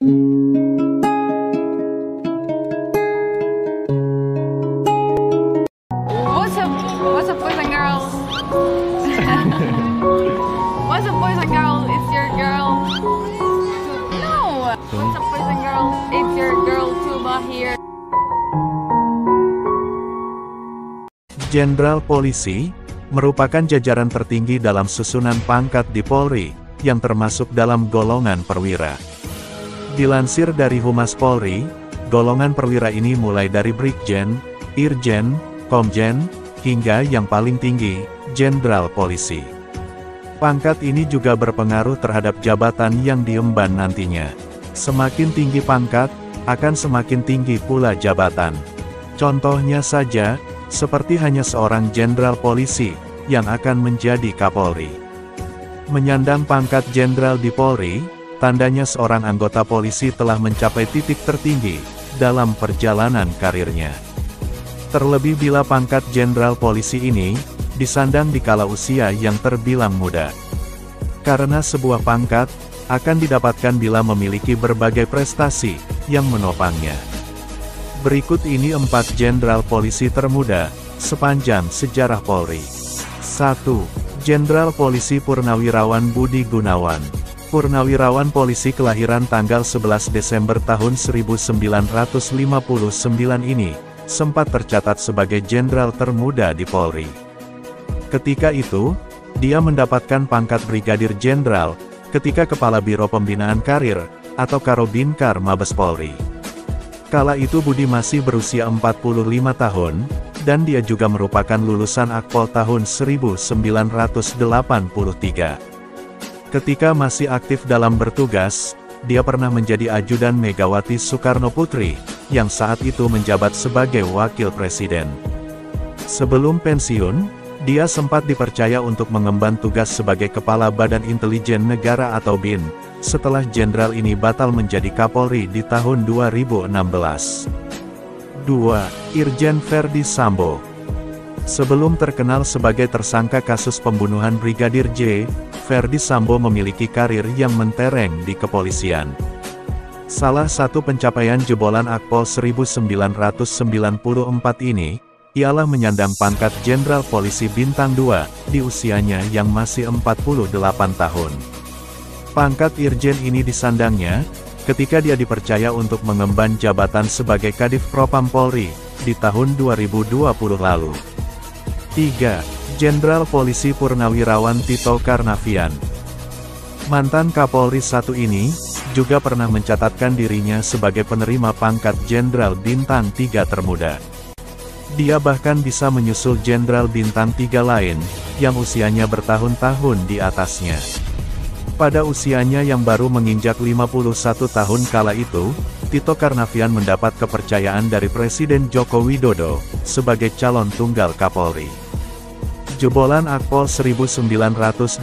What's up, boys and girls? What's up, boys and girls? It's your girl. No. What's up, boys and girls? It's your girl Tuba here. Jenderal Polisi merupakan jajaran tertinggi dalam susunan pangkat di Polri, yang termasuk dalam golongan perwira. Dilansir dari Humas Polri, golongan perwira ini mulai dari Brigjen, Irjen, Komjen, hingga yang paling tinggi, Jenderal Polisi. Pangkat ini juga berpengaruh terhadap jabatan yang diemban nantinya. Semakin tinggi pangkat, akan semakin tinggi pula jabatan. Contohnya saja, seperti hanya seorang Jenderal Polisi, yang akan menjadi Kapolri. Menyandang pangkat Jenderal di Polri, tandanya seorang anggota polisi telah mencapai titik tertinggi, dalam perjalanan karirnya. Terlebih bila pangkat Jenderal Polisi ini, disandang di kala usia yang terbilang muda. Karena sebuah pangkat, akan didapatkan bila memiliki berbagai prestasi, yang menopangnya. Berikut ini 4 Jenderal Polisi termuda, sepanjang sejarah Polri. 1. Jenderal Polisi Purnawirawan Budi Gunawan. Purnawirawan polisi kelahiran tanggal 11 Desember tahun 1959 ini, sempat tercatat sebagai jenderal termuda di Polri. Ketika itu, dia mendapatkan pangkat Brigadir Jenderal, ketika Kepala Biro Pembinaan Karir, atau Karobinkar Mabes Polri. Kala itu Budi masih berusia 45 tahun, dan dia juga merupakan lulusan Akpol tahun 1983. Ketika masih aktif dalam bertugas, dia pernah menjadi ajudan Megawati Soekarno Putri, yang saat itu menjabat sebagai Wakil Presiden. Sebelum pensiun, dia sempat dipercaya untuk mengemban tugas sebagai Kepala Badan Intelijen Negara atau BIN, setelah jenderal ini batal menjadi Kapolri di tahun 2016. 2. Irjen Verdi Sambo. Sebelum terkenal sebagai tersangka kasus pembunuhan Brigadir J, Verdi Sambo memiliki karir yang mentereng di kepolisian. Salah satu pencapaian jebolan Akpol 1994 ini, ialah menyandang pangkat Jenderal Polisi Bintang 2, di usianya yang masih 48 tahun. Pangkat Irjen ini disandangnya, ketika dia dipercaya untuk mengemban jabatan sebagai Kadif Propam Polri, di tahun 2020 lalu. 3. Jenderal Polisi Purnawirawan Tito Karnavian. Mantan Kapolri I ini, juga pernah mencatatkan dirinya sebagai penerima pangkat Jenderal Bintang 3 termuda. Dia bahkan bisa menyusul Jenderal Bintang 3 lain, yang usianya bertahun-tahun di atasnya. Pada usianya yang baru menginjak 51 tahun kala itu, Tito Karnavian mendapat kepercayaan dari Presiden Joko Widodo, sebagai calon tunggal Kapolri. Jebolan Akpol 1987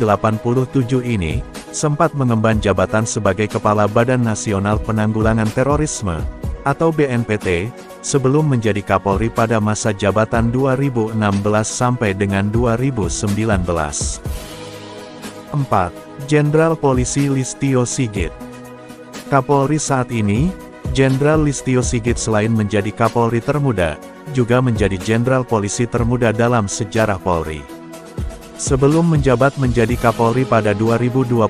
ini, sempat mengemban jabatan sebagai Kepala Badan Nasional Penanggulangan Terorisme, atau BNPT, sebelum menjadi Kapolri pada masa jabatan 2016 sampai dengan 2019. 4. Jenderal Polisi Listio Sigit. Kapolri saat ini, Jenderal Listio Sigit selain menjadi Kapolri termuda, juga menjadi Jenderal Polisi termuda dalam sejarah Polri. Sebelum menjabat menjadi Kapolri pada 2021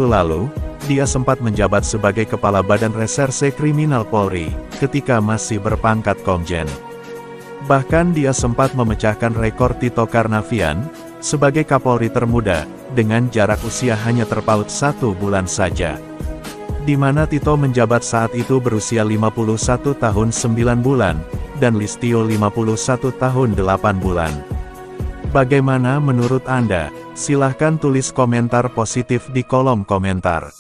lalu, dia sempat menjabat sebagai Kepala Badan Reserse Kriminal Polri, ketika masih berpangkat Komjen. Bahkan dia sempat memecahkan rekor Tito Karnavian, sebagai Kapolri termuda, dengan jarak usia hanya terpaut 1 bulan saja. Di mana Tito menjabat saat itu berusia 51 tahun 9 bulan, dan Listio 51 tahun 8 bulan. Bagaimana menurut Anda? Silahkan tulis komentar positif di kolom komentar.